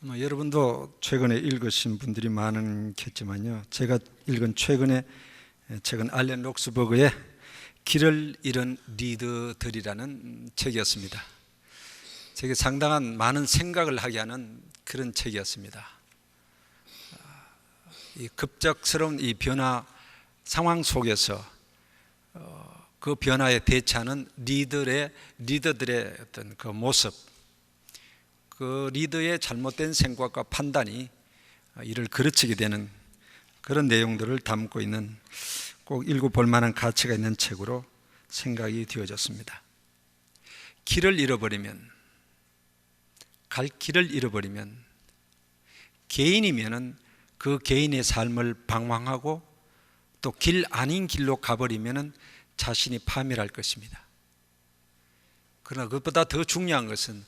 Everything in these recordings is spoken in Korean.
여러분도 최근에 읽으신 분들이 많겠지만요, 제가 읽은 최근 알렌 록스버그의 길을 잃은 리더들이라는 책이었습니다. 제게 상당한 많은 생각을 하게 하는 그런 책이었습니다. 이 급작스러운 이 변화 상황 속에서 그 변화에 대처하는 리더들의 어떤 그 모습, 그 리더의 잘못된 생각과 판단이 이를 그르치게 되는 그런 내용들을 담고 있는, 꼭 읽어볼 만한 가치가 있는 책으로 생각이 되어졌습니다. 갈 길을 잃어버리면 개인이면은 그 개인의 삶을 방황하고 또 길 아닌 길로 가버리면은 자신이 파멸할 것입니다. 그러나 그것보다 더 중요한 것은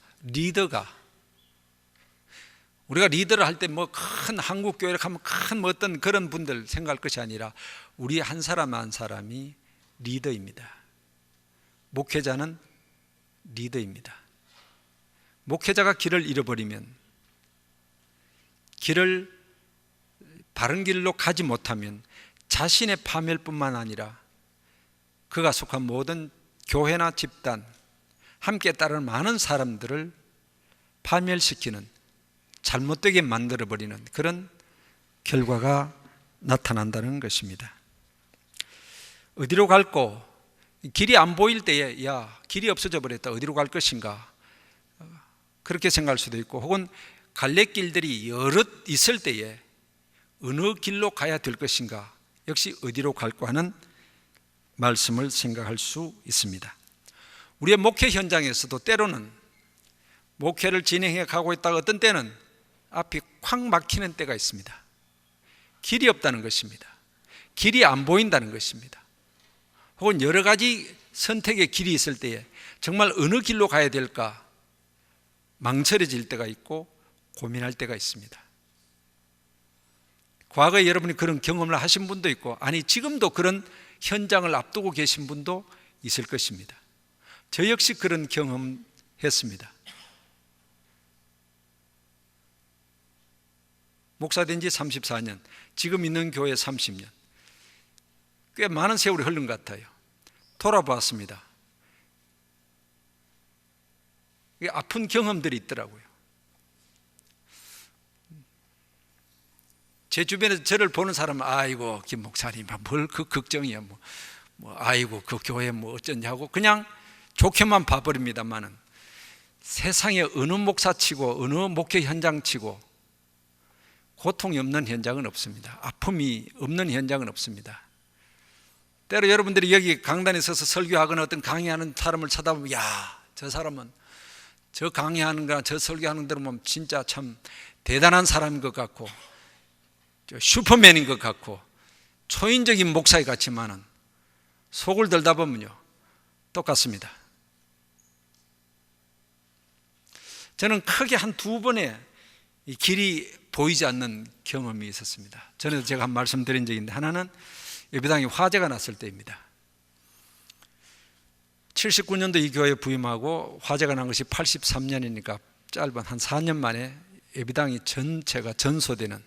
우리가 리더를 할 때 뭐 큰 한국교회를 하면 큰 뭐 어떤 그런 분들 생각할 것이 아니라 우리 한 사람 한 사람이 리더입니다. 목회자는 리더입니다. 목회자가 길을 잃어버리면, 바른 길로 가지 못하면 자신의 파멸뿐만 아니라 그가 속한 모든 교회나 집단, 함께 따르는 많은 사람들을 파멸시키는, 잘못되게 만들어버리는 그런 결과가 나타난다는 것입니다. 어디로 갈고, 길이 안 보일 때에 길이 없어져 버렸다, 어디로 갈 것인가, 그렇게 생각할 수도 있고, 혹은 갈래길들이 여럿 있을 때에 어느 길로 가야 될 것인가, 역시 어디로 갈까 하는 말씀을 생각할 수 있습니다. 우리의 목회 현장에서도 때로는 목회를 진행해 가고 있다가 어떤 때는 앞이 콱 막히는 때가 있습니다. 길이 없다는 것입니다. 길이 안 보인다는 것입니다. 혹은 여러 가지 선택의 길이 있을 때에 정말 어느 길로 가야 될까 망설여질 때가 있고 고민할 때가 있습니다. 과거에 여러분이 그런 경험을 하신 분도 있고, 아니 지금도 그런 현장을 앞두고 계신 분도 있을 것입니다. 저 역시 그런 경험했습니다. 목사된 지 34년, 지금 있는 교회 30년, 꽤 많은 세월이 흐른 것 같아요. 돌아보았습니다. 아픈 경험들이 있더라고요. 제 주변에서 저를 보는 사람은 아이고 김 목사님 뭘 그 걱정이야, 아이고 그 교회 어쩌냐고 그냥 좋게만 봐버립니다만은, 세상에 어느 목사치고 어느 목회 현장치고 고통이 없는 현장은 없습니다. 아픔이 없는 현장은 없습니다. 때로 여러분들이 여기 강단에 서서 설교하거나 어떤 강의하는 사람을 쳐다보면, 저 사람은 저 강의하는 거나 저 설교하는 대로 보면 진짜 참 대단한 사람인 것 같고 슈퍼맨인 것 같고 초인적인 목사의 같지만은 속을 들다 보면요 똑같습니다. 저는 크게 한 두 번의 이 길이 보이지 않는 경험이 있었습니다. 전에도 제가 한 말씀 드린 적이 있는데, 하나는 예배당에 화재가 났을 때입니다. 79년도 이 교회에 부임하고 화재가 난 것이 83년이니까 짧은 한 4년 만에 예배당이 전체가 전소되는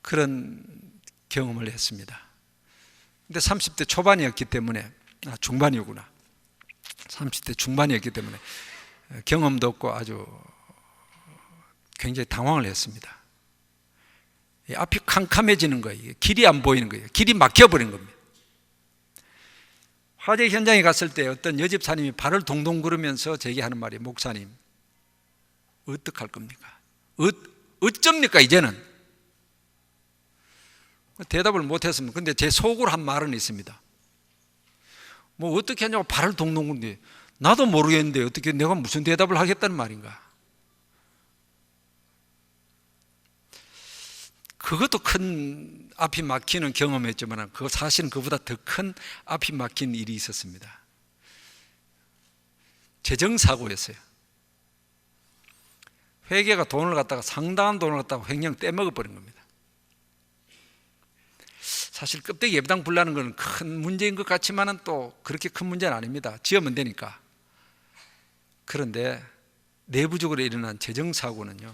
그런 경험을 했습니다. 근데 30대 초반이었기 때문에, 중반이구나. 30대 중반이었기 때문에 경험도 없고 아주 굉장히 당황을 했습니다. 앞이 캄캄해지는 거예요. 길이 안 보이는 거예요. 길이 막혀버린 겁니다. 화재 현장에 갔을 때 어떤 여집사님이 발을 동동 구르면서 제게 하는 말이, 목사님 어떡할 겁니까? 어쩝니까 이제는? 대답을 못했습니다. 근데 제 속으로 한 말은 있습니다. 어떻게 하냐고 발을 동동 구르는데, 나도 모르겠는데 어떻게 내가 무슨 대답을 하겠다는 말인가? 그것도 큰 앞이 막히는 경험이었지만, 사실은 그보다 더 큰 앞이 막힌 일이 있었습니다. 재정사고였어요. 회계가 상당한 돈을 갖다가 횡령 떼먹어버린 겁니다. 사실 껍데기 예배당 불나는 건 큰 문제인 것 같지만은 또 그렇게 큰 문제는 아닙니다. 지으면 되니까. 그런데 내부적으로 일어난 재정사고는요,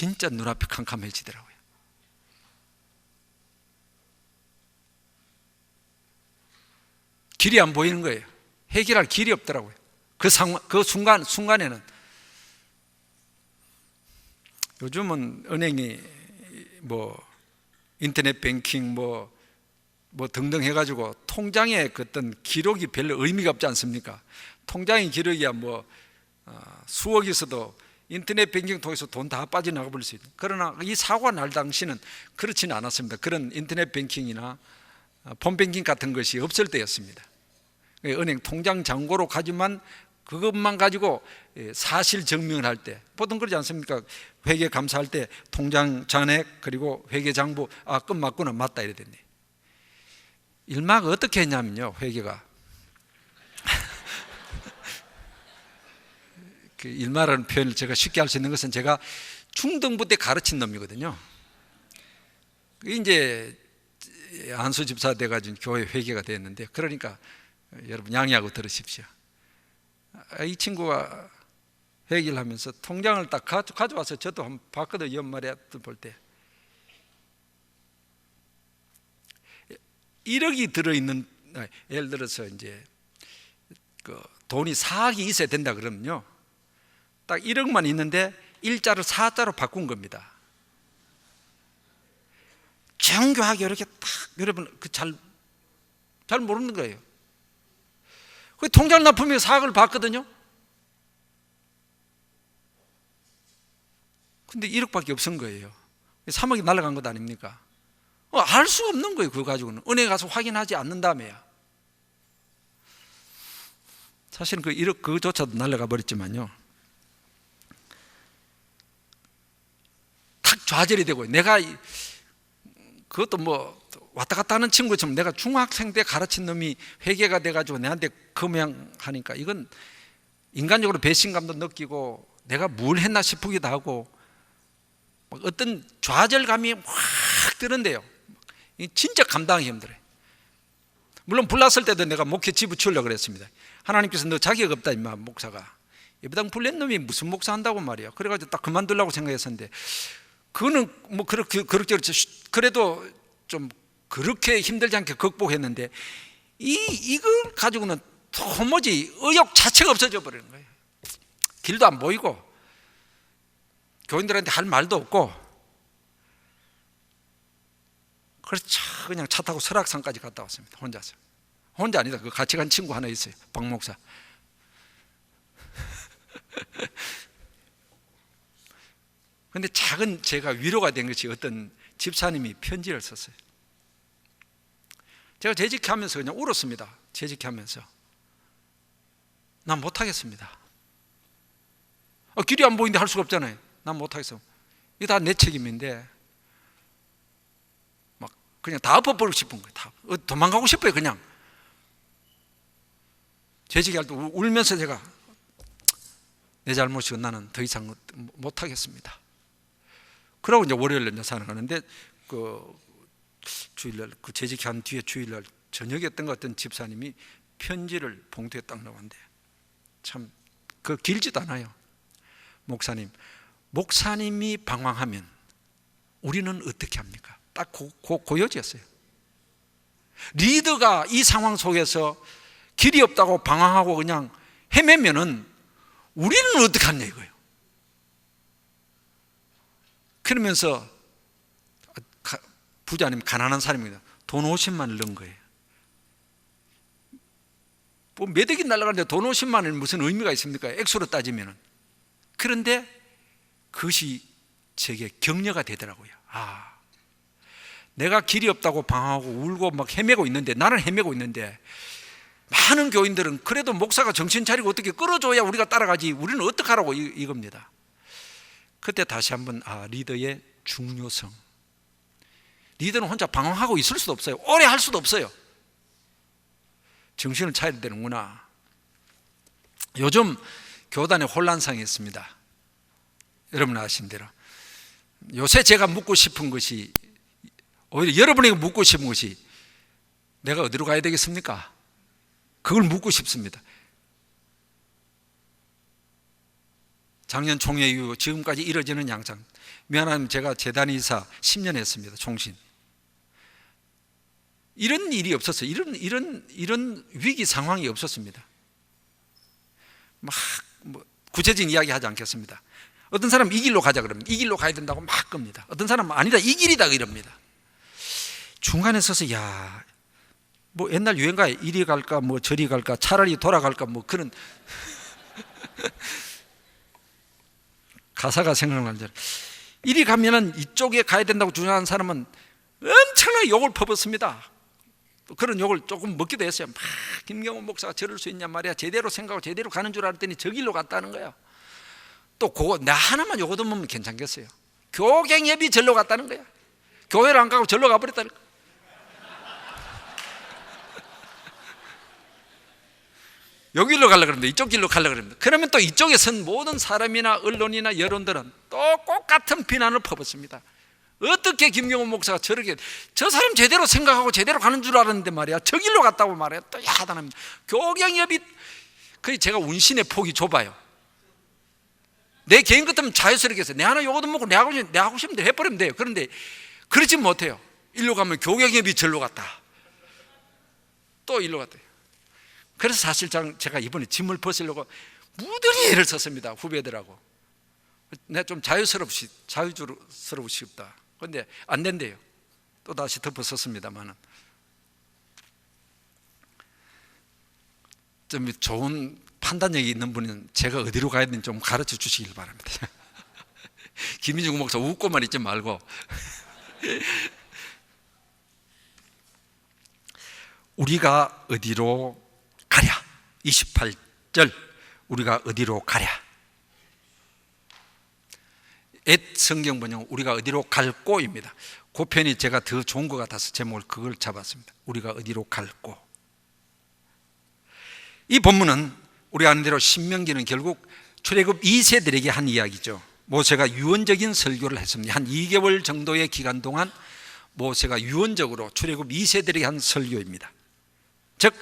진짜 눈앞이 캄캄해지더라고요. 길이 안 보이는 거예요. 해결할 길이 없더라고요. 그 순간에는. 요즘은 은행이 인터넷 뱅킹 등등 해가지고 통장에 그 어떤 기록이 별로 의미가 없지 않습니까? 통장의 기록이야 수억이 있어도 인터넷 뱅킹 통해서 돈 다 빠져나가 버릴 수 있다. 그러나 이 사고가 날 당시는 그렇지는 않았습니다. 그런 인터넷 뱅킹이나 폰뱅킹 같은 것이 없을 때였습니다. 은행 통장 잔고로 가지만 그것만 가지고 사실 증명을 할 때 보통 그러지 않습니까? 회계 감사할 때 통장 잔액 그리고 회계 장부 끝 맞구나, 맞다 이래 됐네. 일마가 어떻게 했냐면요, 회계가 그 일마라는 표현을 제가 쉽게 할 수 있는 것은 제가 중등부 때 가르친 놈이거든요. 이제 안수 집사 돼가지고 교회 회계가 됐는데, 그러니까 여러분 양해하고 들으십시오. 이 친구가 회계를 하면서 통장을 딱 가져와서 저도 한번 봤거든요. 연말에 볼 때 1억이 들어있는, 예를 들어서 이제 그 돈이 4억이 있어야 된다 그러면요, 딱 1억만 있는데 일자를 4자로 바꾼 겁니다. 정교하게 이렇게 딱, 여러분 잘 모르는 거예요. 그 통장 납품에 4억을 받거든요. 근데 1억밖에 없은 거예요. 3억이 날아간 것 아닙니까? 알 수 없는 거예요. 그거 가지고는 은행에 가서 확인하지 않는 다음에야. 사실은 그 1억 그조차도 날아가 버렸지만요, 탁 좌절이 되고, 내가 그것도 왔다 갔다 하는 친구처럼 내가 중학생 때 가르친 놈이 회계가 돼가지고 내한테 금양하니까 이건 인간적으로 배신감도 느끼고 내가 뭘 했나 싶기도 하고 어떤 좌절감이 확 드는데요. 진짜 감당하기 힘들어요. 물론 불났을 때도 내가 목회 집어치우려고 그랬습니다. 하나님께서 너 자격 없다 임마, 목사가. 예배당 불낸 놈이 무슨 목사 한다고 말이야. 그래가지고 딱 그만두려고 생각했었는데, 그거는 그렇게 그래도 좀 그렇게 힘들지 않게 극복했는데, 이걸 가지고는 도무지 의욕 자체가 없어져 버리는 거예요. 길도 안 보이고 교인들한테 할 말도 없고, 그래서 그냥 차 타고 설악산까지 갔다 왔습니다. 혼자서. 혼자 아니다, 그 같이 간 친구 하나 있어요, 박 목사. 그런데 작은 제가 위로가 된 것이 어떤 집사님이 편지를 썼어요. 제가 재직하면서 그냥 울었습니다. 재직하면서 난 못하겠습니다. 길이 안 보이는데 할 수가 없잖아요. 난 못하겠어. 이게 다 내 책임인데 막 그냥 다 엎어버리고 싶은 거예요. 다 도망가고 싶어요. 그냥 재직할 때 울면서 제가 내 잘못이고 나는 더 이상 못하겠습니다. 그러고 이제 월요일날 이제 살아가는데, 그 주일날 그 재직한 뒤에 주일날 저녁이었던 것 같은 집사님이 편지를 봉투에 딱 넣었는데, 참 그 길지도 않아요. 목사님이 방황하면 우리는 어떻게 합니까? 딱 고요지였어요. 리더가 이 상황 속에서 길이 없다고 방황하고 그냥 헤매면은 우리는 어떻게 하냐 이거예요. 그러면서 부자 아니면 가난한 사람입니다. 돈 50만을 넣은 거예요. 몇 억이 날아가는데 돈 50만 원이 무슨 의미가 있습니까? 액수로 따지면은. 그런데 그것이 제게 격려가 되더라고요. 내가 길이 없다고 방황하고 울고 막 헤매고 있는데, 나는 헤매고 있는데 많은 교인들은 그래도 목사가 정신 차리고 어떻게 끌어줘야 우리가 따라가지, 우리는 어떡하라고 이겁니다. 그때 다시 한번 리더의 중요성. 리더는 혼자 방황하고 있을 수도 없어요. 오래 할 수도 없어요. 정신을 차려야 되는구나. 요즘 교단에 혼란상이 있습니다. 여러분 아신 대로. 요새 제가 묻고 싶은 것이, 오히려 여러분에게 묻고 싶은 것이, 내가 어디로 가야 되겠습니까? 그걸 묻고 싶습니다. 작년 총회 이후 지금까지 이뤄지는 양상. 미안하면 제가 재단 이사 10년 했습니다. 총신. 이런 일이 없었어요. 이런 위기 상황이 없었습니다. 뭐 구체적인 이야기 하지 않겠습니다. 어떤 사람은 이 길로 가자 그러면 이 길로 가야 된다고 막 겁니다. 어떤 사람은 아니다, 이 길이다 이럽니다. 중간에 서서 뭐 옛날 유행가에 이리 갈까 뭐 저리 갈까 차라리 돌아갈까 뭐 그런 가사가 생각나는 줄. 이리 가면은 이쪽에 가야 된다고 주장하는 사람은 엄청나게 욕을 퍼붓습니다. 그런 욕을 조금 먹기도 했어요. 막 김경호 목사가 저럴 수 있냐 말이야. 제대로 생각하고 제대로 가는 줄 알았더니 저 길로 갔다는 거야. 또 그거 나 하나만 요거 듣으면 괜찮겠어요. 교갱협이 절로 갔다는 거야. 교회를 안 가고 절로 가버렸다는 거야. 여기로 가려고 그럽니다. 이쪽 길로 가려고 그럽니다. 그러면 또 이쪽에 선 모든 사람이나 언론이나 여론들은 또 똑같은 비난을 퍼붓습니다. 어떻게 김경호 목사가 저렇게, 저 사람 제대로 생각하고 제대로 가는 줄 알았는데 말이야 저 길로 갔다고 말이야. 또 야단합니다. 교경협이, 제가 운신의 폭이 좁아요. 내 개인 같으면 자유스럽게 해서 내 하나 요거도 먹고 내 하고 싶은 대로 해버리면 돼요. 그런데 그러지 못해요. 일로 가면 교경협이 절로 갔다, 또 일로 갔다. 그래서 사실상 제가 이번에 짐을 벗으려고 무더니 애를 썼습니다. 후배들하고. 내가 좀 자유스러우고 싶다. 그런데 안 된대요. 또 다시 덮어 썼습니다만은. 좀 좋은 판단력이 있는 분은 제가 어디로 가야 되는지 좀 가르쳐 주시길 바랍니다. 김민중 목사 웃고만 있지 말고. 우리가 어디로 가랴. 28절 우리가 어디로 가랴. 옛 성경 번역 우리가 어디로 갈꼬입니다. 그 편이 제가 더 좋은 것 같아서 제목을 그걸 잡았습니다. 우리가 어디로 갈꼬. 이 본문은 우리 아는 대로 신명기는 결국 출애굽 2세들에게 한 이야기죠. 모세가 유언적인 설교를 했습니다. 한 2개월 정도의 기간 동안 모세가 유언적으로 출애굽 2세들에게 한 설교입니다. 즉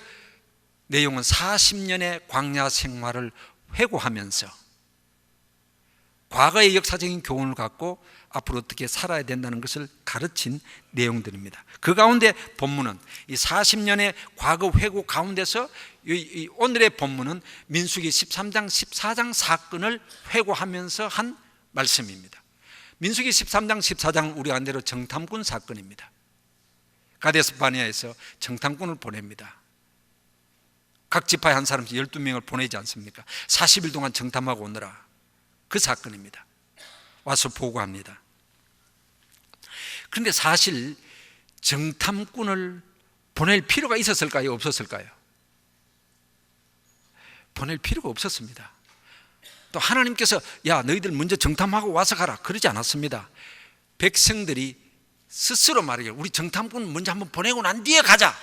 내용은 40년의 광야 생활을 회고하면서 과거의 역사적인 교훈을 갖고 앞으로 어떻게 살아야 된다는 것을 가르친 내용들입니다. 그 가운데 본문은 이 40년의 과거 회고 가운데서 오늘의 본문은 민수기 13장 14장 사건을 회고하면서 한 말씀입니다. 민수기 13장 14장 우리 안대로 정탐꾼 사건입니다. 가데스 바네아에서 정탐꾼을 보냅니다. 각 지파에 한 사람씩 12명을 보내지 않습니까? 40일 동안 정탐하고 오느라. 그 사건입니다. 와서 보고합니다. 그런데 사실 정탐꾼을 보낼 필요가 있었을까요? 없었을까요? 보낼 필요가 없었습니다. 또 하나님께서 야 너희들 먼저 정탐하고 와서 가라 그러지 않았습니다. 백성들이 스스로 말이에요. 우리 정탐꾼 먼저 한번 보내고 난 뒤에 가자.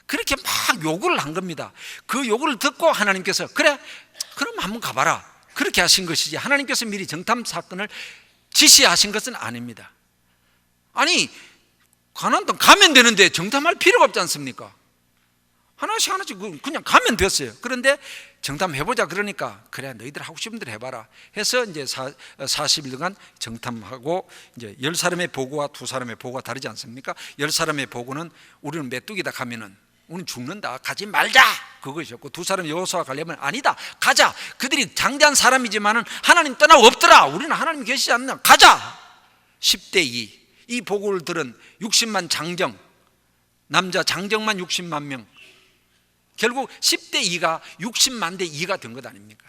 그렇게 막 요구를 한 겁니다. 그 요구를 듣고 하나님께서 그래 그럼 한번 가봐라 그렇게 하신 것이지 하나님께서 미리 정탐 사건을 지시하신 것은 아닙니다. 아니 가나안 땅 가면 되는데 정탐할 필요가 없지 않습니까? 하나씩 그냥 가면 됐어요. 그런데 정탐해보자 그러니까 그래 너희들 하고 싶은 대로 해봐라 해서 이제 40일간 정탐하고 이제 10사람의 보고와 2사람의 보고가 다르지 않습니까? 10사람의 보고는 우리는 메뚜기다 가면은 우리는 죽는다 가지 말자 그것이었고 2사람 여호수아 가려면 아니다 가자 그들이 장대한 사람이지만은 하나님 떠나고 없더라 우리는 하나님 계시지 않나 가자 10대 2 이 보고를 들은 60만 장정 남자 장정만 60만 명 결국 10대 2가 60만 대 2가 된 것 아닙니까?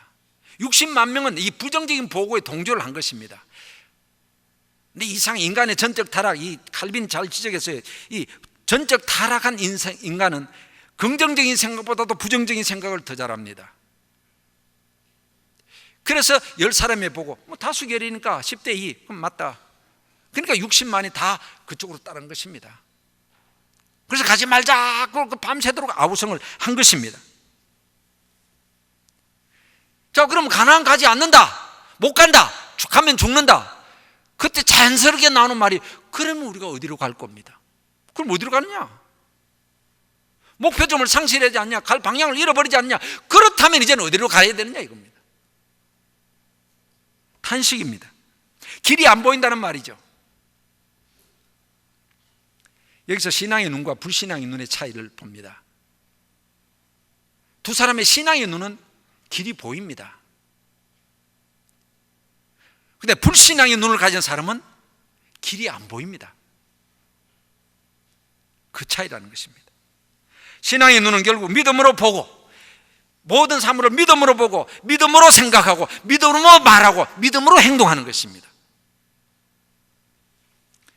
60만 명은 이 부정적인 보고에 동조를 한 것입니다. 근데 이상 인간의 전적 타락 이 칼빈 잘 지적했어요. 이 전적 타락한 인간은 긍정적인 생각보다도 부정적인 생각을 더 잘합니다. 그래서 10사람에 보고 뭐 다수결이니까 10대 2 그럼 맞다. 그러니까 60만이 다 그쪽으로 따른 것입니다. 그래서 가지 말자 그 밤새도록 아우성을 한 것입니다. 자 그럼 가나안 가지 않는다 못 간다 가면 죽는다. 그때 자연스럽게 나오는 말이 그러면 우리가 어디로 갈 겁니다. 그럼 어디로 가느냐? 목표점을 상실하지 않냐? 갈 방향을 잃어버리지 않냐? 그렇다면 이제는 어디로 가야 되느냐 이겁니다. 탄식입니다. 길이 안 보인다는 말이죠. 여기서 신앙의 눈과 불신앙의 눈의 차이를 봅니다. 두 사람의 신앙의 눈은 길이 보입니다. 그런데 불신앙의 눈을 가진 사람은 길이 안 보입니다. 그 차이라는 것입니다. 신앙의 눈은 결국 믿음으로 보고, 모든 사물을 믿음으로 보고, 믿음으로 생각하고, 믿음으로 말하고, 믿음으로 행동하는 것입니다.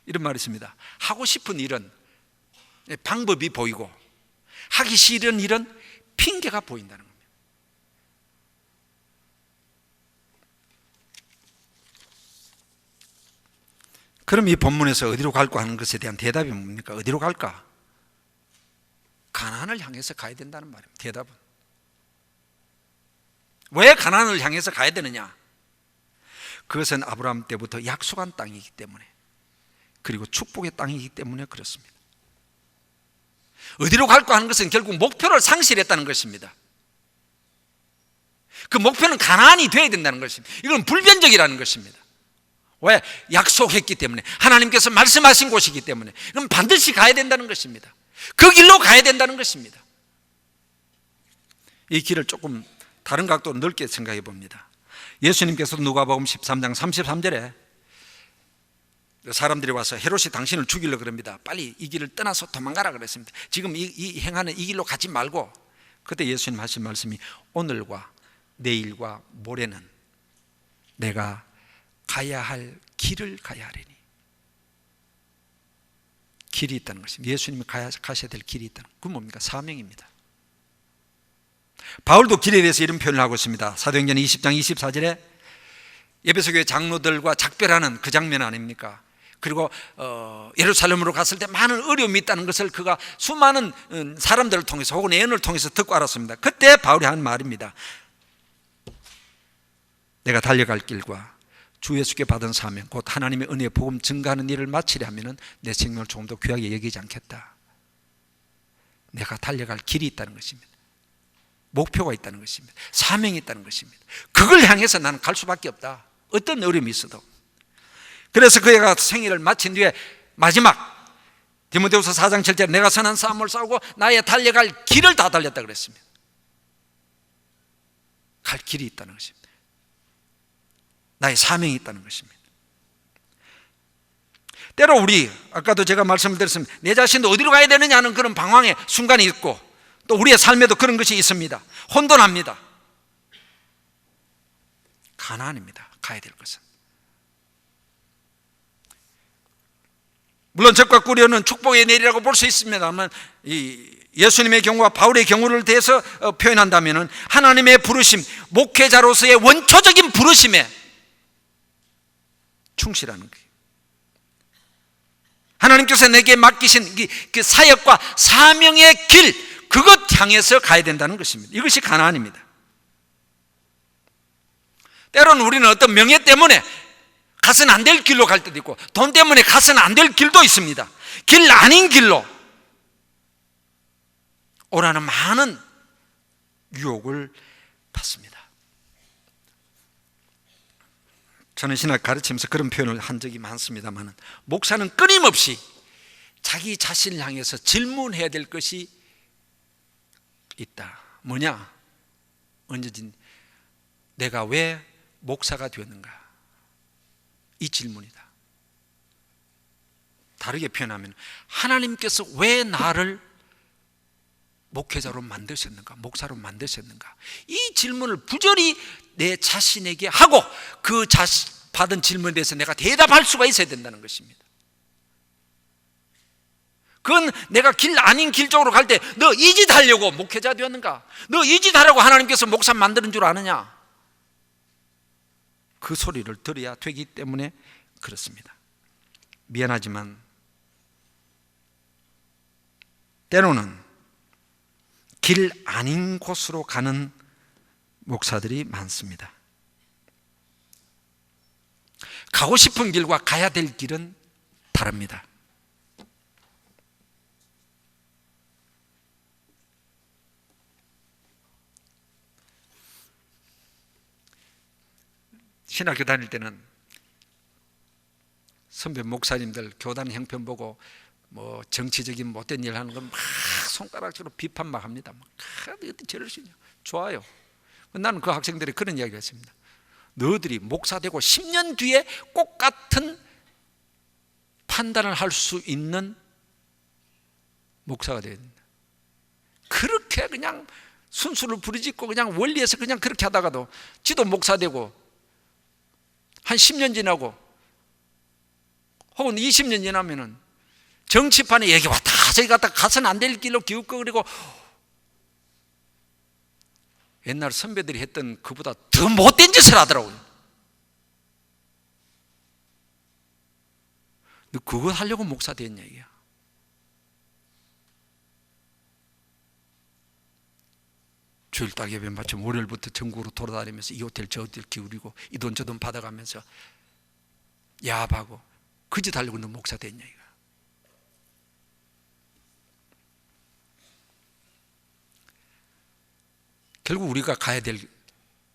이런 말이 있습니다. 하고 싶은 일은 방법이 보이고, 하기 싫은 일은 핑계가 보인다는 겁니다. 그럼 이 본문에서 어디로 갈까 하는 것에 대한 대답이 뭡니까? 어디로 갈까? 가나안을 향해서 가야 된다는 말입니다. 대답은 왜 가나안을 향해서 가야 되느냐? 그것은 아브라함 때부터 약속한 땅이기 때문에, 그리고 축복의 땅이기 때문에 그렇습니다. 어디로 갈까 하는 것은 결국 목표를 상실했다는 것입니다. 그 목표는 가나안이 되어야 된다는 것입니다. 이건 불변적이라는 것입니다. 왜? 약속했기 때문에, 하나님께서 말씀하신 곳이기 때문에, 그럼 반드시 가야 된다는 것입니다. 그 길로 가야 된다는 것입니다. 이 길을 조금 다른 각도로 넓게 생각해 봅니다. 예수님께서 누가복음 13장 33절에 사람들이 와서 헤롯이 당신을 죽이려고 그럽니다. 빨리 이 길을 떠나서 도망가라 그랬습니다. 지금 이 행하는 이 길로 가지 말고. 그때 예수님 하신 말씀이, 오늘과 내일과 모레는 내가 가야 할 길을 가야 하리니. 길이 있다는 것입니다. 예수님이 가셔야 될 길이 있다는, 그건 뭡니까? 사명입니다. 바울도 길에 대해서 이런 표현을 하고 있습니다. 사도행전 20장 24절에 에베소 교회 장로들과 작별하는 그 장면 아닙니까? 그리고 예루살렘으로 갔을 때 많은 어려움이 있다는 것을 그가 수많은 사람들을 통해서 혹은 예언을 통해서 듣고 알았습니다. 그때 바울이 한 말입니다. 내가 달려갈 길과 주 예수께 받은 사명, 곧 하나님의 은혜의 복음 증가하는 일을 마치려 하면은 내 생명을 조금 더 귀하게 여기지 않겠다. 내가 달려갈 길이 있다는 것입니다. 목표가 있다는 것입니다. 사명이 있다는 것입니다. 그걸 향해서 나는 갈 수밖에 없다. 어떤 어려움이 있어도. 그래서 그가 생애를 마친 뒤에 마지막 디모데후서 4장 7절에 내가 선한 싸움을 싸우고 나의 달려갈 길을 다 달렸다 그랬습니다. 갈 길이 있다는 것입니다. 나의 사명이 있다는 것입니다. 때로 우리, 아까도 제가 말씀을 드렸습니다. 내 자신도 어디로 가야 되느냐 하는 그런 방황의 순간이 있고, 또 우리의 삶에도 그런 것이 있습니다. 혼돈합니다. 가나안입니다. 가야 될 것은. 물론 적과 꿀이는 축복의 내리라고 볼 수 있습니다만, 이 예수님의 경우와 바울의 경우를 대해서 표현한다면 하나님의 부르심, 목회자로서의 원초적인 부르심에 충실하는 거예요. 하나님께서 내게 맡기신 그 사역과 사명의 길, 그것 향해서 가야 된다는 것입니다. 이것이 가나안입니다. 때로는 우리는 어떤 명예 때문에 가서는 안 될 길로 갈 때도 있고, 돈 때문에 가서는 안 될 길도 있습니다. 길 아닌 길로 오라는 많은 유혹을 받습니다. 저는 신학 가르치면서 그런 표현을 한 적이 많습니다만, 목사는 끊임없이 자기 자신을 향해서 질문해야 될 것이 있다. 뭐냐? 언제든 내가 왜 목사가 되었는가? 이 질문이다. 다르게 표현하면 하나님께서 왜 나를 목회자로 만드셨는가? 목사로 만드셨는가? 이 질문을 부절히 내 자신에게 하고, 그 받은 질문에 대해서 내가 대답할 수가 있어야 된다는 것입니다. 그건 내가 길 아닌 길 쪽으로 갈 때 너 이 짓 하려고 목회자 되었는가? 너 이 짓 하라고 하나님께서 목사 만드는 줄 아느냐? 그 소리를 들어야 되기 때문에 그렇습니다. 미안하지만 때로는 길 아닌 곳으로 가는 목사들이 많습니다. 가고 싶은 길과 가야 될 길은 다릅니다. 신학교 다닐 때는 선배 목사님들 교단 형편 보고 뭐 정치적인 못된 일 하는 건 막 손가락으로 비판 막 합니다. 막 어떻게 저럴 수 있냐. 좋아요. 나는 그 학생들이 그런 이야기를 했습니다. 너희들이 목사 되고 10년 뒤에 꼭 같은 판단을 할 수 있는 목사가 되어야 된다. 그렇게 그냥 순수를 부르짖고 그냥 원리에서 그냥 그렇게 하다가도 지도 목사 되고 한 10년 지나고 혹은 20년 지나면은 정치판에 얘기 왔다 저기 갔다 가서는 안 될 길로 기웃거리고 옛날 선배들이 했던 그보다 더 못된 짓을 하더라고요. 너 그거 하려고 목사 됐냐 이게. 주일 딱 예배 마치면 월요일부터 전국으로 돌아다니면서 이 호텔 저 호텔 기울이고 이 돈 저 돈 받아가면서 야합하고 그 짓 하려고 너 목사 됐냐 이거. 결국 우리가 가야 될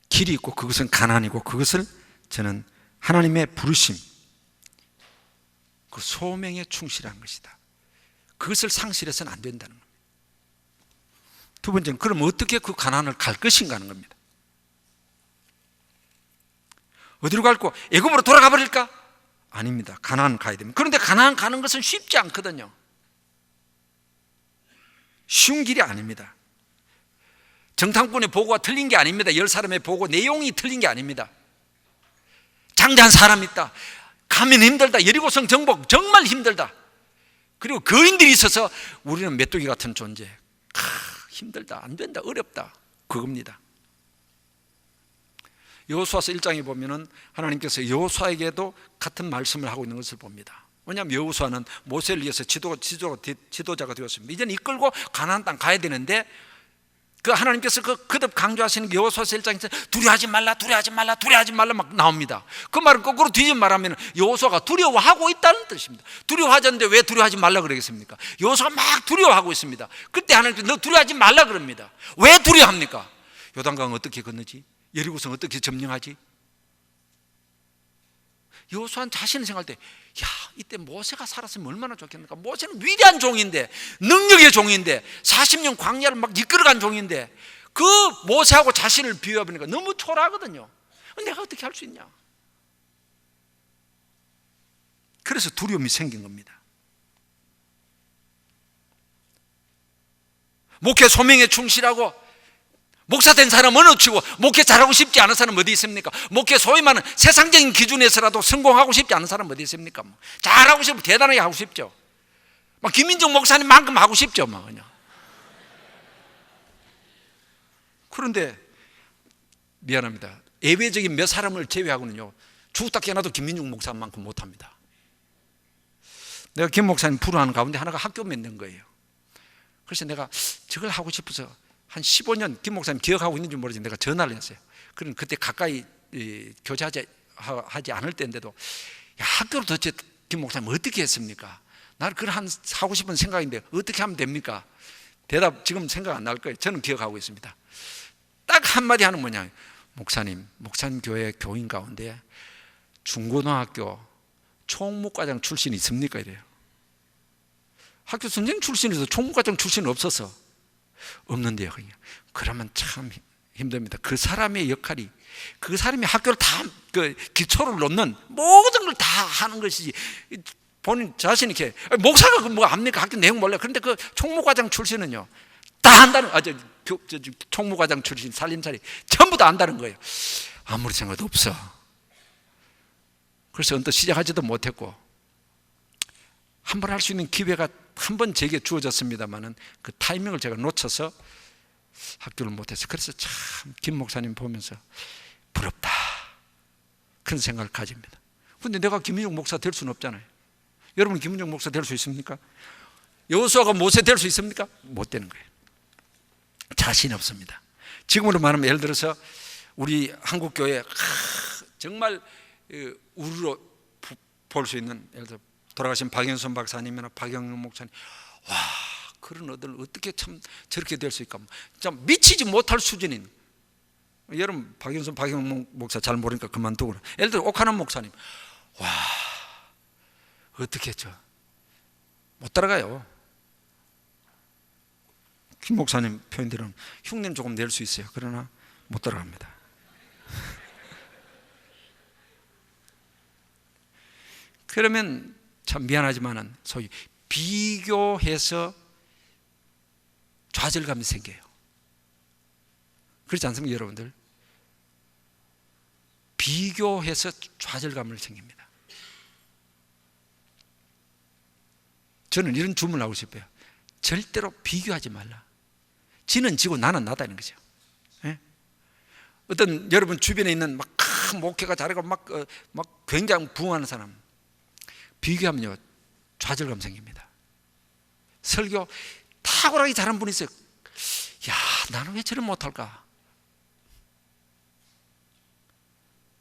길이 있고 그것은 가난이고 그것을 저는 하나님의 부르심 그 소명에 충실한 것이다. 그것을 상실해서는 안 된다는 겁니다. 두 번째는 그럼 어떻게 그 가난을 갈 것인가 하는 겁니다. 어디로 갈고 애굽으로 돌아가 버릴까? 아닙니다. 가나안 가야 됩니다. 그런데 가나안 가는 것은 쉽지 않거든요. 쉬운 길이 아닙니다. 정탐꾼의 보고가 틀린 게 아닙니다. 10사람의 보고 내용이 틀린 게 아닙니다. 장대한 사람이 있다. 가면 힘들다. 여리고성 정복 정말 힘들다. 그리고 거인들이 있어서 우리는 메뚜기 같은 존재. 힘들다. 안 된다. 어렵다. 그겁니다. 여호수아서 1장에 보면은 하나님께서 여호수아에게도 같은 말씀을 하고 있는 것을 봅니다. 왜냐하면 여호수아는 모세를 위해서 지도자가 되었습니다. 이제는 이끌고 가나안 땅 가야 되는데 그 하나님께서 그 거듭 강조하시는 여호수아서 1장에서 두려워하지 말라 두려워하지 말라 두려워하지 말라 막 나옵니다. 그 말은 거꾸로 뒤집어 말하면 여호수아가 두려워하고 있다는 뜻입니다. 두려워하지 않는데 왜 두려워하지 말라 그러겠습니까? 여호수아가 막 두려워하고 있습니다. 그때 하나님께서 너 두려워하지 말라 그럽니다. 왜 두려워합니까? 요단강 어떻게 건너지? 여리고성 어떻게 점령하지? 여호수아는 자신을 생각할 때 야, 이때 모세가 살았으면 얼마나 좋겠는가. 모세는 위대한 종인데 능력의 종인데 40년 광야를 막 이끌어간 종인데 그 모세하고 자신을 비교해보니까 너무 초라하거든요. 내가 어떻게 할 수 있냐. 그래서 두려움이 생긴 겁니다. 목회 소명에 충실하고 목사 된 사람은 어느 치고 목회 잘하고 싶지 않은 사람은 어디 있습니까? 목회 소위 말하는 세상적인 기준에서라도 성공하고 싶지 않은 사람은 어디 있습니까? 잘하고 싶고 대단하게 하고 싶죠. 막 김민정 목사님만큼 하고 싶죠. 막 그냥. 그런데 미안합니다. 예외적인 몇 사람을 제외하고는요 죽었다 깨어나도 김민중 목사만큼 못합니다. 내가 김 목사님 부르는 가운데 하나가 학교 맺는 거예요. 그래서 내가 저걸 하고 싶어서 한 15년 김 목사님 기억하고 있는지 모르지만 내가 전화를 했어요. 그럼 그때 가까이 교제하지 않을 때인데도 야, 학교를 도대체 김 목사님 어떻게 했습니까? 나는 그걸 하고 싶은 생각인데 어떻게 하면 됩니까? 대답 지금 생각 안 날 거예요. 저는 기억하고 있습니다. 딱 한마디 하는 뭐냐, 목사님 교회 교인 가운데 중고등학교 총무과장 출신 있습니까? 이래요. 학교 선생님 출신에서 총무과장 출신은 없어서 없는데요. 그러면 참 힘듭니다. 그 사람의 역할이 그 사람이 학교를 다 그 기초를 놓는 모든 걸 다 하는 것이지 본인 자신이 이렇게 목사가 뭐 압니까? 학교 내용 몰라요. 그런데 그 총무과장 출신은요 다 안다는 총무과장 출신 살림살이 전부 다 안다는 거예요. 아무리 생각도 없어. 그래서 언뜻 시작하지도 못했고 한 번 할 수 있는 기회가 한 번 제게 주어졌습니다만은 그 타이밍을 제가 놓쳐서 학교를 못했어요. 그래서 참 김 목사님 보면서 부럽다 그런 생각을 가집니다. 그런데 내가 김민중 목사 될 수는 없잖아요. 여러분 김민중 목사 될 수 있습니까? 여호수아가 모세 될 수 있습니까? 못 되는 거예요. 자신이 없습니다. 지금으로 말하면 예를 들어서 우리 한국교회 정말 우르르 볼 수 있는 예를 들어 돌아가신 박영선 박사님이나 박영영 목사님, 와 그런 어들 어떻게 참 저렇게 될 수 있을까? 참 미치지 못할 수준인 여러분 박영선 목사 잘 모르니까 그만두고, 예를 들어 옥하남 목사님, 와 어떻게 했죠? 못 따라가요. 김 목사님 표현대로는 흉내는 조금 낼 수 있어요. 그러나 못 따라갑니다. 그러면 참 미안하지만은 소위 비교해서 좌절감이 생겨요. 그렇지 않습니까, 여러분들? 비교해서 좌절감을 생깁니다. 저는 이런 주문을 하고 싶어요. 절대로 비교하지 말라. 지는 지고 나는 나다는 거죠. 예? 어떤 여러분 주변에 있는 막 목회가 잘하고 막 굉장히 부흥하는 사람, 비교하면요 좌절감 생깁니다. 설교 탁월하게 잘하는 분이 있어요. 야, 나는 왜 저를 못할까?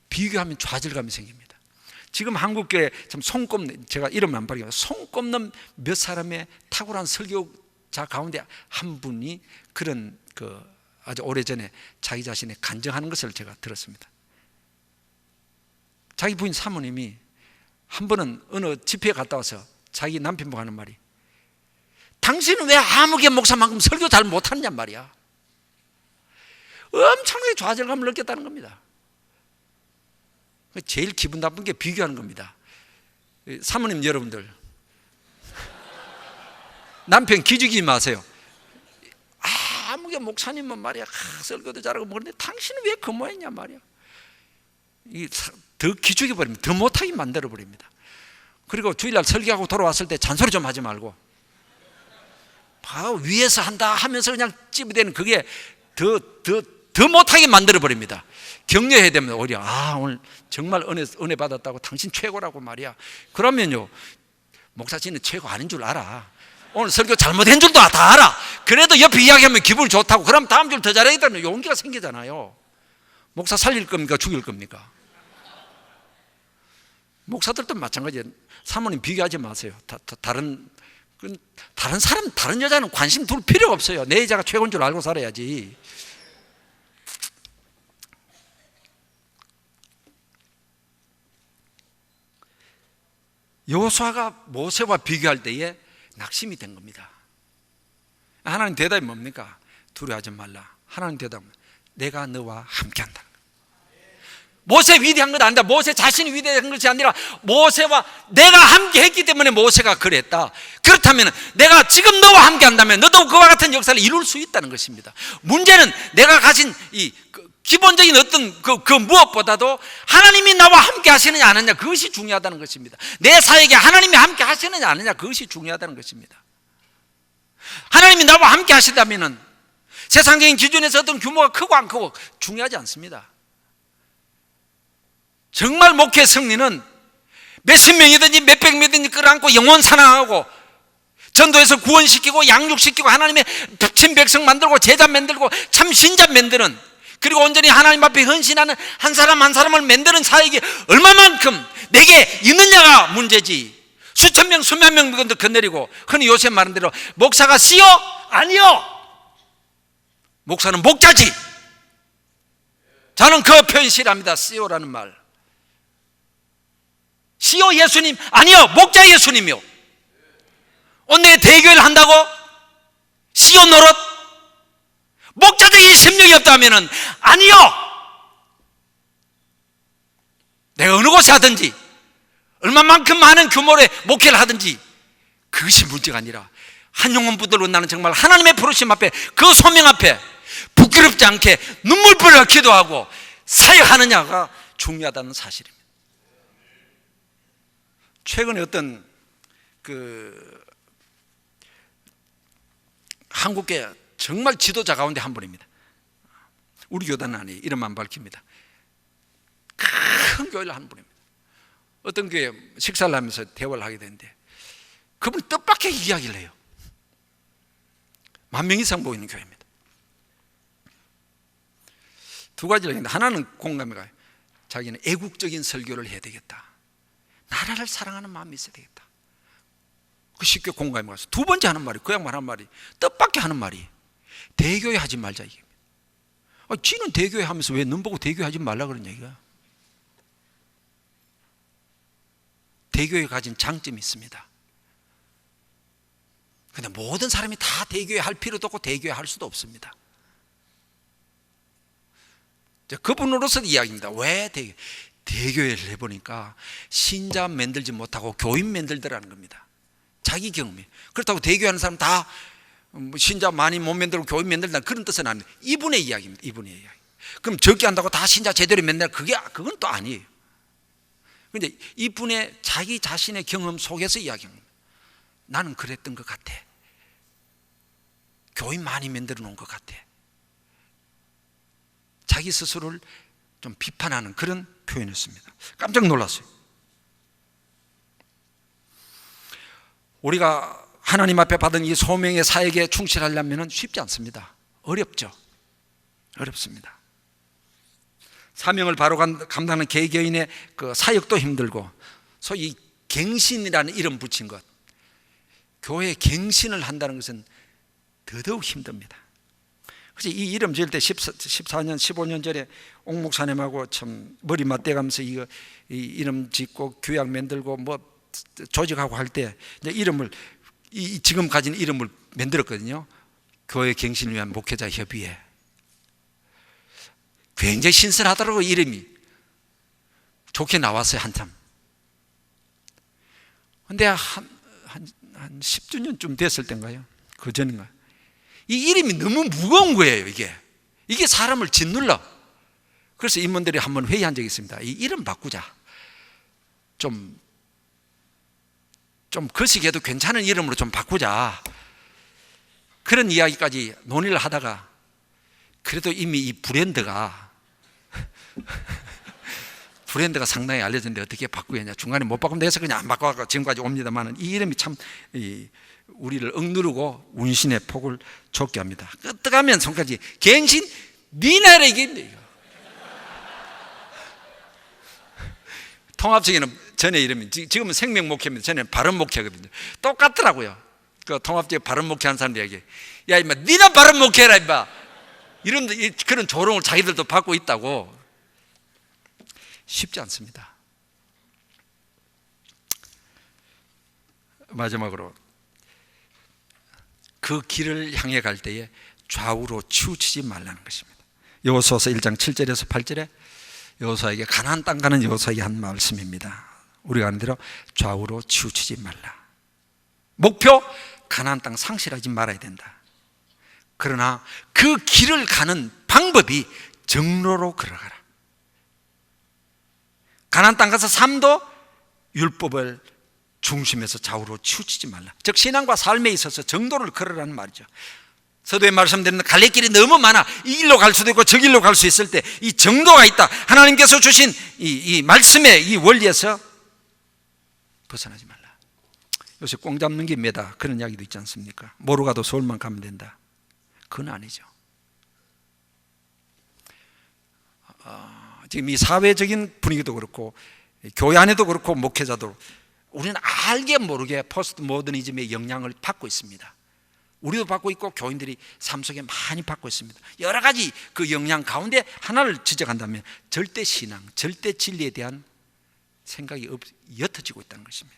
비교하면 좌절감이 생깁니다. 지금 한국교회 참 손꼽는, 제가 이름 안 밝혀요, 손꼽는 몇 사람의 탁월한 설교자 가운데 한 분이 그런 아주 오래전에 자기 자신의 간증하는 것을 제가 들었습니다. 자기 부인 사모님이 한 번은 어느 집회에 갔다 와서 자기 남편 보고 하는 말이, 당신은 왜 아무개 목사만큼 설교 잘 못하느냐 말이야. 엄청나게 좌절감을 느꼈다는 겁니다. 제일 기분 나쁜 게 비교하는 겁니다. 사모님 여러분들, 남편 기죽이지 마세요. 아무개 목사님은 말이야 설교도 잘하고 그런데 당신은 왜 그 모양이냐 말이야. 더 기죽여 버립니다. 더 못하게 만들어 버립니다. 그리고 주일날 설교하고 돌아왔을 때 잔소리 좀 하지 말고, 위에서 한다 하면서 그냥 찝어대는 그게 더 못하게 만들어 버립니다. 격려해야 됩니다. 오히려 오늘 정말 은혜 받았다고, 당신 최고라고 말이야. 그러면요, 목사님은 최고 아닌 줄 알아. 오늘 설교 잘못한 줄도 다 알아. 그래도 옆에 이야기하면 기분이 좋다고, 그럼 다음 줄 더 잘하겠다는 용기가 생기잖아요. 목사 살릴 겁니까, 죽일 겁니까? 목사들도 마찬가지예요. 사모님 비교하지 마세요. 다른 사람, 다른 여자는 관심 둘 필요가 없어요. 내 여자가 최고인 줄 알고 살아야지. 여호수아가 모세와 비교할 때에 낙심이 된 겁니다. 하나님 대답이 뭡니까? 두려워하지 말라. 하나님 대답은 내가 너와 함께한다. 모세 위대한 건 아니다. 모세 자신이 위대한 것이 아니라 모세와 내가 함께 했기 때문에 모세가 그랬다. 그렇다면 내가 지금 너와 함께 한다면 너도 그와 같은 역사를 이룰 수 있다는 것입니다. 문제는 내가 가진 이 기본적인 어떤 그 무엇보다도 하나님이 나와 함께 하시느냐 안 하느냐, 그것이 중요하다는 것입니다. 내 사역에 하나님이 함께 하시느냐 안 하느냐, 그것이 중요하다는 것입니다. 하나님이 나와 함께 하시다면 세상적인 기준에서 어떤 규모가 크고 안 크고 중요하지 않습니다. 정말 목회 승리는 몇십 명이든지 몇백 명이든지 끌어안고 영혼 사랑하고 전도해서 구원시키고 양육시키고 하나님의 친 백성 만들고 제자 만들고 참 신자 만드는, 그리고 온전히 하나님 앞에 헌신하는 한 사람 한 사람을 만드는 사역이 얼마만큼 내게 있느냐가 문제지. 수천 명 수만 명 건드리고, 흔히 요새 말하는 대로 목사가 씨요? 아니요. 목사는 목자지. 저는 그 표현 싫어합니다. 씨요라는 말. 씨요 예수님? 아니요, 목자 예수님이요. 오늘 대교회를 한다고? 씨요 노릇? 목자적인 심령이 없다면 아니요. 내가 어느 곳에 하든지 얼마만큼 많은 규모의 목회를 하든지 그것이 문제가 아니라 한 영혼 붙들고 나는 정말 하나님의 부르심 앞에, 그 소명 앞에 부끄럽지 않게 눈물을 기도하고 사역하느냐가 중요하다는 사실입니다. 최근에 어떤 한국계 정말 지도자 가운데 한 분입니다. 우리 교단은 아니에요. 이름만 밝힙니다. 큰 교회를 하는 분입니다. 어떤 교회 식사를 하면서 대화를 하게 되는데 그분이 뜻밖의 이야기를 해요. 10,000명 이상 모이는 교회입니다. 두 가지를 했는데, 하나는 공감이 가요. 자기는 애국적인 설교를 해야 되겠다. 나라를 사랑하는 마음이 있어야 되겠다. 그 쉽게 공감이 가서 두 번째 하는 말이, 그 양반 하는 말이, 뜻밖의 하는 말이 대교회 하지 말자 이게. 지는 대교회 하면서 왜 넌 보고 대교회 하지 말라 그런 얘기야? 대교회가 가진 장점이 있습니다. 근데 모든 사람이 다 대교회 할 필요도 없고 대교회 할 수도 없습니다. 그분으로서 이야기입니다. 왜 대교회를 해보니까 신자 만들지 못하고 교인 만들더라는 겁니다. 자기 경험이. 그렇다고 대교회 하는 사람 다 신자 많이 못 만들고 교인 만들다 그런 뜻은 아닙니다. 이분의 이야기입니다. 이분의 이야기. 그럼 적게 한다고 다 신자 제대로 만들 그건 또 아니에요. 그런데 이분의 자기 자신의 경험 속에서 이야기합니다. 나는 그랬던 것 같아. 교인 많이 만들어 놓은 것 같아. 자기 스스로를 좀 비판하는 그런 표현이었습니다. 깜짝 놀랐어요. 우리가 하나님 앞에 받은 이 소명의 사역에 충실하려면 쉽지 않습니다. 어렵죠. 어렵습니다. 사명을 바로 감당하는 개개인의 그 사역도 힘들고, 소위 갱신이라는 이름 붙인 것, 교회 갱신을 한다는 것은 더더욱 힘듭니다. 그래서 이 이름 지을 때 14년, 15년 전에 옥 목사님하고 참 머리 맞대가면서 이 이름 짓고 규약 만들고 뭐 조직하고 할 때 이름을 지금 가진 이름을 만들었거든요. 교회 갱신을 위한 목회자 협의회. 굉장히 신선하더라고요. 이름이 좋게 나왔어요. 한참. 근데 한 10주년쯤 됐을 때인가요? 그 전인가요? 이 이름이 너무 무거운 거예요. 이게 사람을 짓눌러. 그래서 임원들이 한번 회의한 적이 있습니다. 이 이름 바꾸자. 좀 거시기에도 괜찮은 이름으로 좀 바꾸자. 그런 이야기까지 논의를 하다가 그래도 이미 이 브랜드가 상당히 알려졌는데 어떻게 바꾸겠냐. 중간에 못 바꾸면 돼서 그냥 안 바꿔서 지금까지 옵니다만 이 이름이 참 우리를 억누르고 운신의 폭을 좁게 합니다. 끄떡하면 손까지 갱신 미나래기. 통합적에는 전에 이름이 지금은 생명 목회입니다. 전에는 바른 목회거든요. 똑같더라고요. 그 통합적에 바른 목회하는 사람들 얘기. 야 임마, 니나 바른 목회라 임마. 이런 그런 조롱을 자기들도 받고 있다고. 쉽지 않습니다. 마지막으로 그 길을 향해 갈 때에 좌우로 치우치지 말라는 것입니다. 여호수아서 1장 7절에서 8절에 여호수아에게 가나안 땅 가는 여호수아에게 한 말씀입니다. 우리가 아는 대로 좌우로 치우치지 말라. 목표 가나안 땅 상실하지 말아야 된다. 그러나 그 길을 가는 방법이 정로로 걸어가라. 가나안 땅 가서 삶도 율법을 중심에서 좌우로 치우치지 말라. 즉 신앙과 삶에 있어서 정도를 걸으라는 말이죠. 서두에 말씀드린 갈래길이 너무 많아. 이 길로 갈 수도 있고 저 길로 갈 수 있을 때 이 정도가 있다. 하나님께서 주신 이 말씀의 이 원리에서 벗어나지 말라. 요새 꽁 잡는 게 매다 그런 이야기도 있지 않습니까? 뭐로 가도 서울만 가면 된다. 그건 아니죠. 지금 이 사회적인 분위기도 그렇고 교회 안에도 그렇고 목회자도 우리는 알게 모르게 포스트 모더니즘의 영향을 받고 있습니다. 우리도 받고 있고 교인들이 삶 속에 많이 받고 있습니다. 여러 가지 그 영향 가운데 하나를 지적한다면 절대 신앙, 절대 진리에 대한 생각이 옅어지고 있다는 것입니다.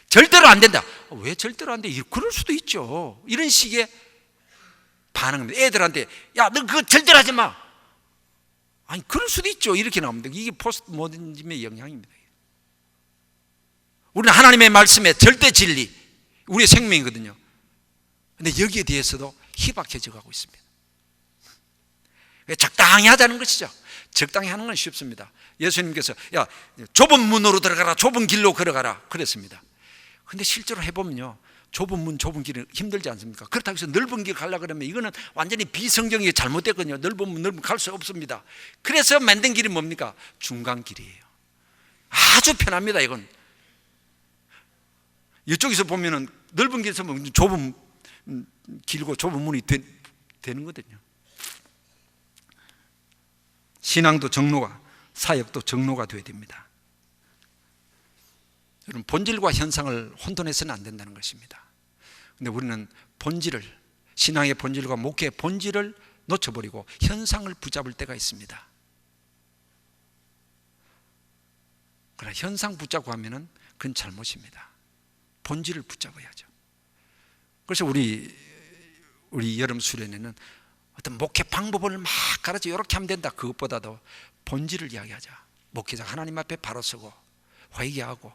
절대로 안 된다. 왜 절대로 안 돼? 그럴 수도 있죠. 이런 식의 반응입니다. 애들한테 야, 너 그거 절대로 하지 마. 아니 그럴 수도 있죠. 이렇게 나옵니다. 이게 포스트 모더니즘의 영향입니다. 우리는 하나님의 말씀에 절대 진리, 우리의 생명이거든요. 그런데 여기에 대해서도 희박해져 가고 있습니다. 적당히 하자는 것이죠. 적당히 하는 건 쉽습니다. 예수님께서 야, 좁은 문으로 들어가라, 좁은 길로 걸어가라 그랬습니다. 그런데 실제로 해보면요, 좁은 문, 좁은 길은 힘들지 않습니까? 그렇다고 해서 넓은 길 가려고 그러면 이거는 완전히 비성경이 잘못됐거든요. 넓은 문, 넓은 갈 수 없습니다. 그래서 만든 길이 뭡니까? 중간 길이에요. 아주 편합니다. 이건 이쪽에서 보면은 넓은 길에서 보면 좁은 길고 좁은 문이 되는 거거든요. 신앙도 정로가, 사역도 정로가 되어야 됩니다. 여러분, 본질과 현상을 혼돈해서는 안 된다는 것입니다. 근데 우리는 본질을 신앙의 본질과 목회의 본질을 놓쳐버리고 현상을 붙잡을 때가 있습니다. 그러나 현상 붙잡고 하면은 그건 잘못입니다. 본질을 붙잡아야죠. 그래서 우리 여름 수련회는 어떤 목회 방법을 막 가르쳐 이렇게 하면 된다, 그것보다도 본질을 이야기하자. 목회자 하나님 앞에 바로 서고 회개하고,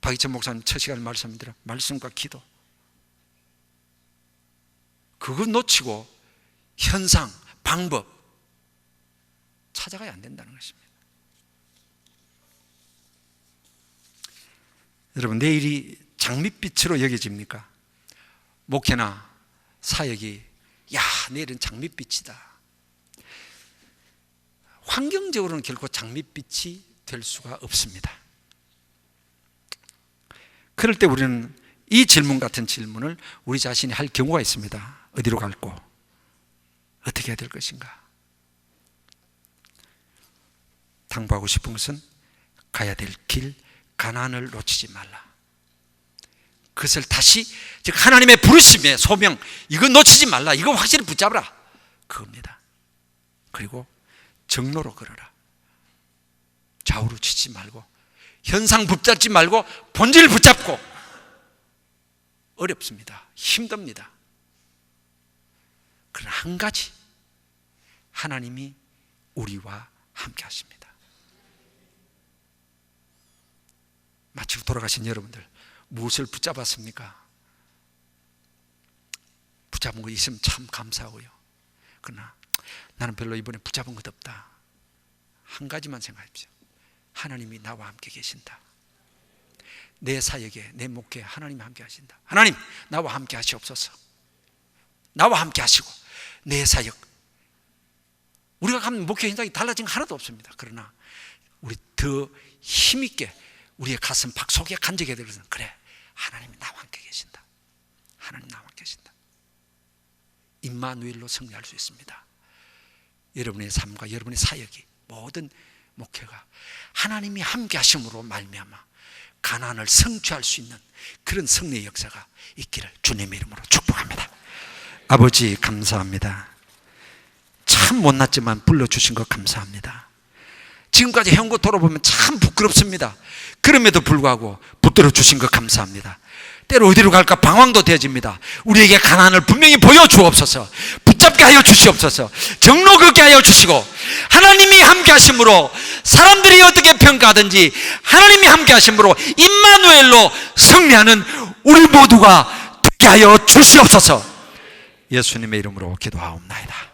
박희천 목사님 첫 시간에 말씀드려 말씀과 기도, 그거 놓치고 현상, 방법 찾아가야 안 된다는 것입니다. 여러분, 내일이 장밋빛으로 여겨집니까? 목회나 사역이 야, 내일은 장밋빛이다. 환경적으로는 결코 장밋빛이 될 수가 없습니다. 그럴 때 우리는 이 질문 같은 질문을 우리 자신이 할 경우가 있습니다. 어디로 갈고 어떻게 해야 될 것인가? 당부하고 싶은 것은 가야 될 길, 가난을 놓치지 말라. 그것을 다시, 즉 하나님의 부르심의 소명, 이거 놓치지 말라. 이거 확실히 붙잡아라. 그겁니다. 그리고 정로로 걸어라. 좌우로 치지 말고, 현상 붙잡지 말고 본질을 붙잡고. 어렵습니다. 힘듭니다. 그러나 한 가지, 하나님이 우리와 함께 하십니다. 마치고 돌아가신 여러분들, 무엇을 붙잡았습니까? 붙잡은 거 있으면 참 감사하고요. 그러나 나는 별로 이번에 붙잡은 것 없다. 한 가지만 생각하십시오. 하나님이 나와 함께 계신다. 내 사역에, 내 목회에 하나님이 함께 하신다. 하나님, 나와 함께 하시옵소서. 나와 함께 하시고 내 사역, 우리가 가면 목회 현장이 달라진 거 하나도 없습니다. 그러나 우리 더 힘있게 우리의 가슴 박 속에 간직해야 될 것은, 그래, 하나님이 나와 함께 계신다. 하나님 나와 함께 계신다. 임마누엘로 승리할 수 있습니다. 여러분의 삶과 여러분의 사역이, 모든 목회가 하나님이 함께 하심으로 말미암아 가난을 성취할 수 있는 그런 승리의 역사가 있기를 주님의 이름으로 축복합니다. 아버지, 감사합니다. 참 못났지만 불러주신 것 감사합니다. 지금까지 해온 거 돌아보면 참 부끄럽습니다. 그럼에도 불구하고 붙들어 주신 것 감사합니다. 때로 어디로 갈까 방황도 되어집니다. 우리에게 가난을 분명히 보여주옵소서. 붙잡게 하여 주시옵소서. 정로 걷게 하여 주시고, 하나님이 함께 하심으로 사람들이 어떻게 평가하든지 하나님이 함께 하심으로 임마누엘로 승리하는 우리 모두가 되게 하여 주시옵소서. 예수님의 이름으로 기도하옵나이다.